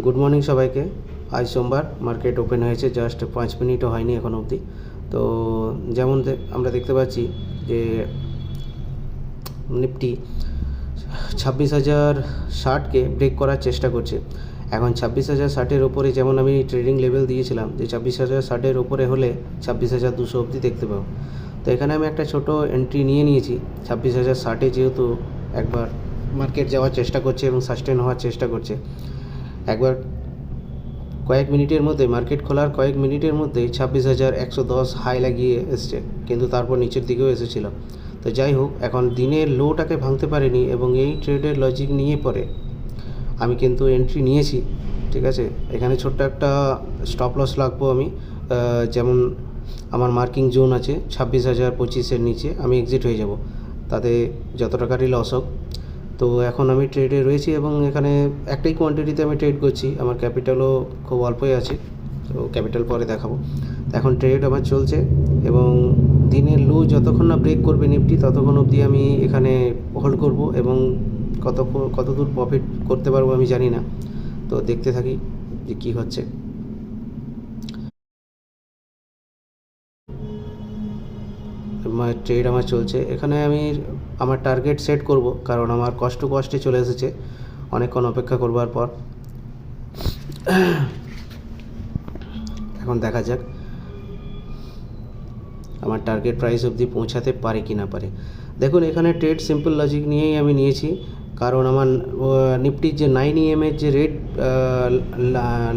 Good morning সবাইকে। আজ সোমবার, মার্কেট ওপেন হয়েছে, জাস্ট 5 মিনিটও হয়নি এখন অবধি। তো যেমন আমরা দেখতে পাচ্ছি যে নিফটি 26,060কে ব্রেক করার চেষ্টা করছে। এখন 26,060-এর ওপরে যেমন আমি ট্রেডিং লেভেল দিয়েছিলাম যে 26,060-এর ওপরে হলে 26,200 অবধি দেখতে পাবো। তো এখানে আমি একটা ছোট এন্ট্রি নিয়ে নিয়েছি 26,060-এ, যেহেতু একবার মার্কেট যাওয়ার চেষ্টা করছে এবং সাস্টেন হওয়ার চেষ্টা করছে। একবার কয়েক মিনিটের মধ্যে, মার্কেট খোলার কয়েক মিনিটের মধ্যেই 26,110 হাই লাগিয়ে এসছে, কিন্তু তারপর নিচের দিকেও এসেছিল। তো যাই হোক, এখন দিনের লোটাকে ভাঙতে পারেনি এবং এই ট্রেডের লজিক নিয়ে পরে আমি কিন্তু এন্ট্রি নিয়েছি। ঠিক আছে, এখানে ছোট্ট একটা স্টপ লস লাগবো আমি। যেমন আমার মার্কিং জোন আছে 26,025-এর নিচে, আমি এক্সিট হয়ে যাব, তাতে যত টাকারই লস হোক। তো এখন আমি ট্রেডে রয়েছি এবং এখানে একটাই কোয়ান্টিটিতে আমি ট্রেড করছি, আমার ক্যাপিটালও খুব অল্পই আছে, তো ক্যাপিটাল পরে দেখাবো। এখন ট্রেড আমার চলছে এবং দিনের লো যতক্ষণ না ব্রেক করবে নিফটি, ততক্ষণ অবধি আমি এখানে হোল্ড করব এবং কত দূর প্রফিট করতে পারবো আমি জানি না। তো দেখতে থাকি যে কী হচ্ছে। ট্রেড আমার চলছে, এখানে আমি আমার টার্গেট সেট করব, কারণ আমার কষ্টে চলে এসেছে অনেকক্ষণ অপেক্ষা করবার পর। এখন দেখা যাক আমার টার্গেট প্রাইস অবধি পৌঁছাতে পারে কি না পারে। দেখুন, এখানে ট্রেড সিম্পল লজিক নিয়েই আমি নিয়েছি, কারণ আমার নিফটির যে 9 EM-এর যে রেড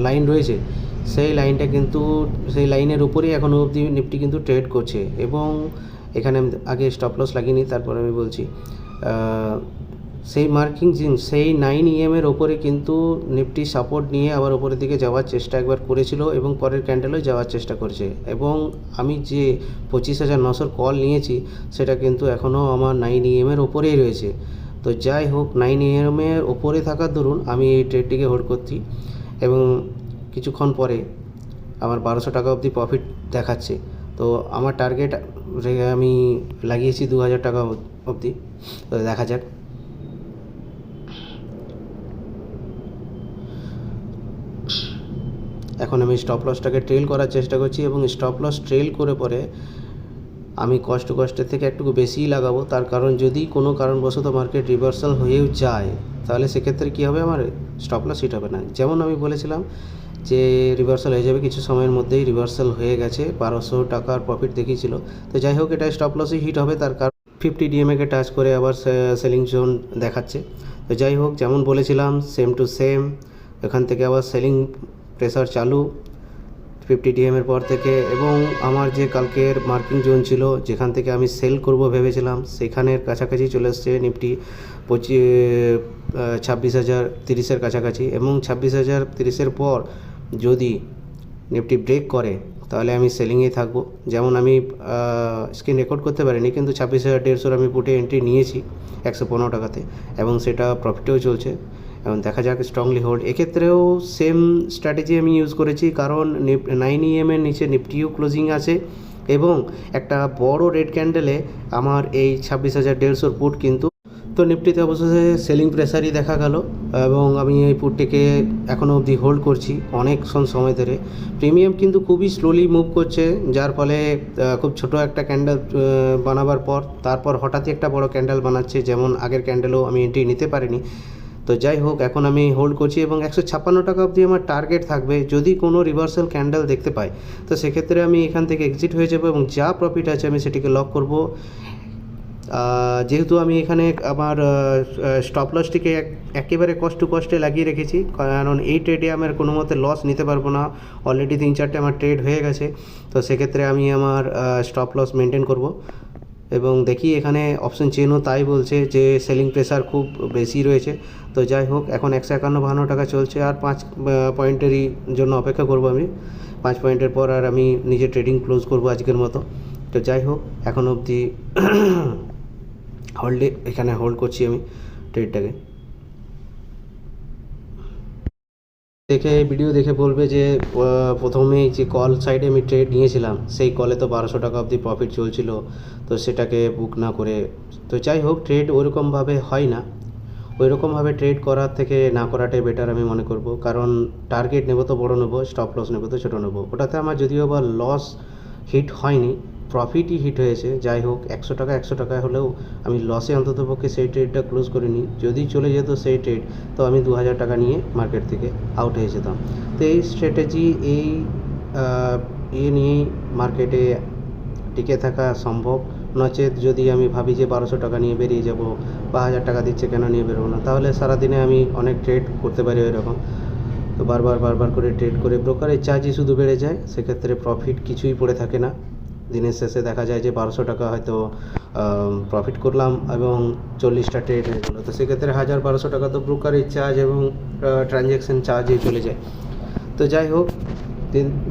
লাইন রয়েছে, সেই লাইনটা কিন্তু, সেই লাইনের উপরেই এখনও অবধি নিফটি কিন্তু ট্রেড করছে। এবং এখানে আমি আগে স্টপ লস লাগিনি, তারপর আমি বলছি সেই মার্কিং সেই 9 EM-এর ওপরে কিন্তু নিফটি সাপোর্ট নিয়ে আবার ওপরের দিকে যাওয়ার চেষ্টা একবার করেছিল এবং পরের ক্যান্ডেলও যাওয়ার চেষ্টা করেছে। এবং আমি যে 25,900 কল নিয়েছি, সেটা কিন্তু এখনও আমার 9 EM-এর ওপরেই রয়েছে। তো যাই হোক, 9 EM-এর ওপরে থাকার দরুন আমি এই ট্রেডটিকে হোল্ড করছি এবং কিছুক্ষণ পরে আমার 1200 টাকা অবধি প্রফিট দেখাচ্ছে। তো আমার টার্গেট আমি লাগিয়েছি 2,000 টাকা অবধি। তো দেখা যাক। এখন আমি স্টপ লসটাকে ট্রেল করার চেষ্টা করছি এবং স্টপ লস ট্রেল করে পরে আমি কষ্টের থেকে একটু বেশিই লাগাবো, তার কারণ যদি কোনো কারণবশত মার্কেট রিভার্সাল হয়েও যায়, তাহলে সেক্ষেত্রে কী হবে, আমার স্টপ লস হিট হবে না। যেমন আমি বলেছিলাম যে রিভার্সাল হয়ে যাবে, কিছু সময়ের মধ্যেই রিভার্সাল হয়ে গেছে, 1200 টাকার প্রফিট দেখিয়েছিল। তো যাই হোক, এটা স্টপ লসই হিট হবে, তার কারণ 50 DMA-কে টাচ করে আবার সেলিং জোন দেখাচ্ছে। তো যাই হোক, যেমন বলেছিলাম সেম টু সেম, এখান থেকে আবার সেলিং প্রেসার চালু 50 DM-এর পর থেকে। এবং আমার যে কালকের মার্কিং জোন ছিল, যেখান থেকে আমি সেল করব ভেবেছিলাম, সেখানের কাছাকাছি চলে এসছে নিফটি 26,030-এর কাছাকাছি। এবং 26,030-এর পর যদি নিফটি ব্রেক করে, তাহলে আমি সেলিংয়েই থাকবো। যেমন আমি স্ক্রিন রেকর্ড করতে পারিনি, কিন্তু 26,150 আমি পুটে এন্ট্রি নিয়েছি 115 টাকাতে এবং সেটা প্রফিটেও চলছে। এবং দেখা যাক, স্ট্রংলি হোল্ড। এক্ষেত্রেও সেম স্ট্র্যাটেজি আমি ইউজ করেছি, কারণ 9 EM-এর নিচে নিফটিও ক্লোজিং আছে এবং একটা বড় রেড ক্যান্ডেলে আমার এই 26,150 পুট কিন্তু। তো নিফটিতে অবশেষে সেলিং প্রেসারই দেখা গেল এবং আমি এই পুটটিকে এখনও অবধি হোল্ড করছি অনেকক্ষণ সময় ধরে। প্রিমিয়াম কিন্তু খুবই স্লোলি মুভ করছে, যার ফলে খুব ছোট একটা ক্যান্ডেল বানাবার পর তারপর হঠাৎই একটা বড় ক্যান্ডেল বানাচ্ছে, যেমন আগের ক্যান্ডেলও আমি এন্ট্রি নিতে পারিনি। তো যাই হোক, এখন আমি হোল্ড করছি এবং 156 টাকা অবধি আমার টার্গেট থাকবে। যদি কোনো রিভার্সাল ক্যান্ডেল দেখতে পাই, তো সেক্ষেত্রে আমি এখান থেকে এক্সিট হয়ে যাব এবং যা প্রফিট আছে আমি সেটিকে লক করব। যেহেতু আমি এখানে আমার স্টপ লসটিকে একেবারে কষ্টে লাগিয়ে রেখেছি, কারণ এই ট্রেডে আমার কোনো মতে লস নিতে পারবো না। অলরেডি 3-4টে আমার ট্রেড হয়ে গেছে, তো সেক্ষেত্রে আমি আমার স্টপ লস মেনটেন করব। এবং দেখি এখানে অপশন চেনও তাই বলছে যে সেলিং প্রেসার খুব বেশি রয়েছে। তো যাই হোক, এখন 151-52 টাকা চলছে, আর 5 পয়েন্টেরই জন্য অপেক্ষা করব আমি। 5 পয়েন্টের পর আর আমি নিজে ট্রেডিং ক্লোজ করব আজকের মতো। তো যাই হোক, এখন অবধি এখানে হোল্ড করছি আমি ট্রেডটাকে। ভিডিও দেখে বলবে যে প্রথমেই যে কল সাইডে আমি ট্রেড নিয়েছিলাম, সেই কলে তো 1200 টাকা অবধি প্রফিট চলছিল, তো সেটাকে বুক না করে। তো যাই হোক, ট্রেড ওরকমভাবে হয় না, ওইরকমভাবে ট্রেড করার থেকে না করাটাই বেটার আমি মনে করব, কারণ টার্গেট নেব তো বড় নেবো, স্টপ লস নেব তো ছোটো নেবো। ওটাতে আমার যদিও বা লস হিট হয়নি, প্রফিটই হিট হয়েছে। যাই হোক, 100 টাকা হলেও আমি লসে অন্ততপক্ষে সেই ট্রেডটা ক্লোজ করে নিই। যদি চলে যেত সেই ট্রেড, তো আমি 2000 টাকা নিয়ে মার্কেট থেকে আউট হয়ে যেতাম। তো এই স্ট্র্যাটেজি, এই নিয়েই মার্কেটে টিকে থাকা সম্ভব। নচেত যদি আমি ভাবি যে 1200 টাকা নিয়ে বেরিয়ে যাব বা 1000 টাকা দিচ্ছে কেন নিয়ে বেরোবো না, তাহলে সারাদিনে আমি অনেক ট্রেড করতে পারি ওইরকম। তো বারবার করে ট্রেড করে ব্রোকারের চার্জই শুধু বেড়ে যায়, সেক্ষেত্রে প্রফিট কিছুই পড়ে থাকে না। দিনের শেষে দেখা যায় যে 1200 টাকা হয়তো প্রফিট করলাম এবং 40টা ট্রেড হয়ে গেলো। তো সেক্ষেত্রে 1000-1200 টাকা তো ব্রোকারের চার্জ এবং ট্রানজ্যাকশন চার্জেই চলে যায়। তো যাই হোক,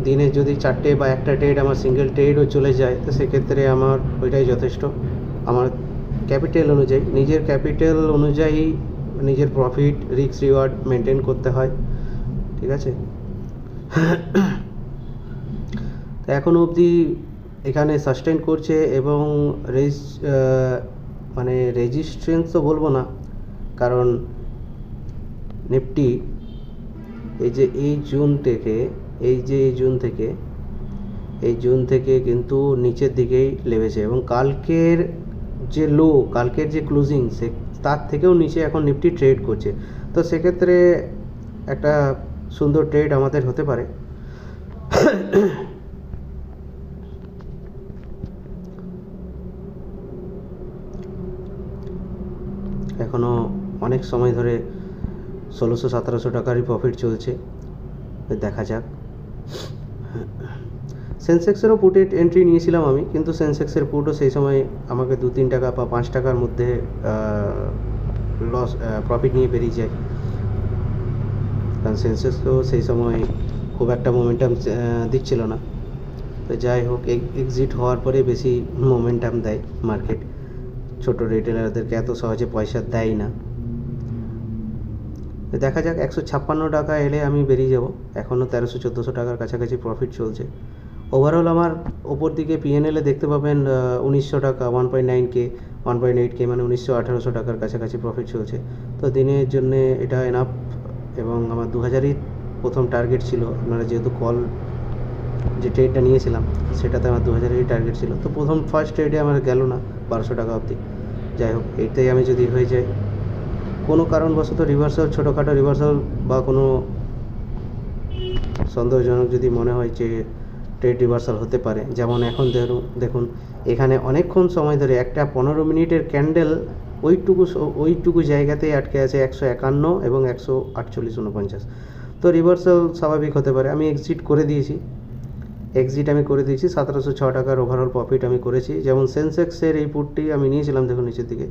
দিনে যদি 4টে বা 1টা ট্রেড আমার সিঙ্গেল ট্রেডও চলে যায়, তো সেক্ষেত্রে আমার ওইটাই যথেষ্ট। আমার ক্যাপিটাল অনুযায়ী, নিজের ক্যাপিটাল অনুযায়ী নিজের প্রফিট রিস্ক রিওয়ার্ড মেনটেন করতে হয়, ঠিক আছে। তো এখনও অবধি এখানে সাস্টেন করছে এবং মানে রেজিস্ট্যান্স তো বলবো না, কারণ নিফটি এই জুন থেকে কিন্তু নিচের দিকেই লেগেছে এবং কালকের যে ক্লোজিং তার থেকেও নিচে এখন নিফটি ট্রেড করছে। তো সেক্ষেত্রে একটা সুন্দর ট্রেড আমাদের হতে পারে। এখনও অনেক সময় ধরে 1600-1700 টাকারই প্রফিট চলছে, দেখা যাক। সেন্সেক্সেরও পুটে এন্ট্রি নিয়েছিলাম আমি, কিন্তু সেন্সেক্সের পুটও সেই সময় আমাকে 2-3 টাকা বা 5 টাকার মধ্যে প্রফিট নিয়ে বেরিয়ে যায়, কারণ সেন্সেক্সও সেই সময় খুব একটা মোমেন্টাম দিচ্ছিল না। তো যাই হোক, এক্সিট হওয়ার পরে বেশি মোমেন্টাম দেয় মার্কেট। ছোটো রিটেলারদেরকে এত সহজে পয়সা দেয় না। দেখা যাক, 156 টাকা এলে আমি বেরিয়ে যাব। এখনও 1300-1400 টাকার কাছাকাছি প্রফিট চলছে। ওভারঅল আমার ওপর দিকে পিএনএলে দেখতে পাবেন 1900 টাকা, 1.8K মানে 1900-1800 টাকার কাছাকাছি প্রফিট চলছে। তো দিনের জন্য এটা এনাফ, এবং আমার 2000ই প্রথম টার্গেট ছিল। আপনারা যেহেতু যে ট্রেডটা নিয়েছিলাম সেটাতে আমার 2000এরই টার্গেট ছিল। তো ফার্স্ট ট্রেডে আমার গেল না 1200 টাকা অবধি। যাই হোক, এইটাই আমি যদি হয়ে যায় কোনো কারণবশত রিভার্সাল, ছোটোখাটো রিভার্সাল বা কোনো সন্দেহজনক যদি মনে হয় যে ট্রেড রিভার্সাল হতে পারে, যেমন এখন দেখুন এখানে অনেকক্ষণ সময় ধরে একটা 15 মিনিটের ক্যান্ডেল ওইটুকু জায়গাতেই আটকে আছে 151 এবং 148.49। তো রিভার্সাল স্বাভাবিক হতে পারে। আমি এক্সিট করে দিয়েছি 1706 টাকার ওভারঅল প্রফিট আমি করেছি। যেমন সেন্সেক্সের এই পুটটি আমি নিয়েছিলাম, দেখুন নিচের দিকে,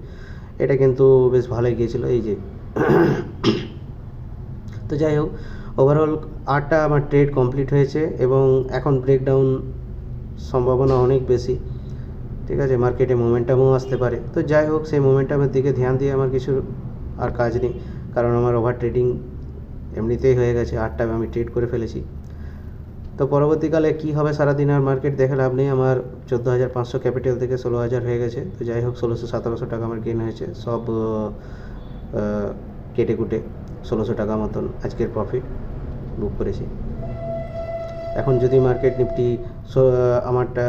এটা কিন্তু বেশ ভালোই গিয়েছিল, এই যে। তো যাই হোক, ওভারঅল 8টা আমার ট্রেড কমপ্লিট হয়েছে এবং এখন ব্রেকডাউন সম্ভাবনা অনেক বেশি, ঠিক আছে। মার্কেটে মোমেন্টামও আসতে পারে। তো যাই হোক, সেই মোমেন্টামের দিকে ধ্যান দিয়ে আমার কিছু আর কাজ নেই, কারণ আমার ওভার ট্রেডিং এমনিতেই হয়ে গেছে। 8টা আমি ট্রেড করে ফেলেছি। তো পরবর্তীকালে কী হবে সারাদিন আর মার্কেট দেখে লাভ নেই। আমার 14,500 ক্যাপিটাল থেকে 16,000 হয়ে গেছে। তো যাই হোক, 1600-1700 টাকা আমার গেন হয়েছে, সব কেটে কুটে 1600 টাকা মতন আজকের প্রফিট বুক করেছি। এখন যদি মার্কেট নিফটি আমারটা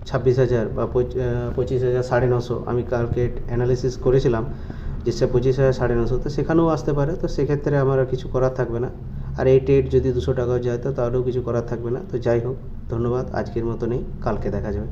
26,000 বা 25,950 আমি কালকে অ্যানালিসিস করেছিলাম যে 25,950, তো সেখানেও আসতে পারে। তো সেক্ষেত্রে আমার আর কিছু করার থাকবে না। আর এই ট্রেড যদি 200 টাকাও যায় তো তাহলেও কিছু করার থাকবে না। তো যাই হোক, ধন্যবাদ। আজকের মতো নেই, কালকে দেখা যাবে।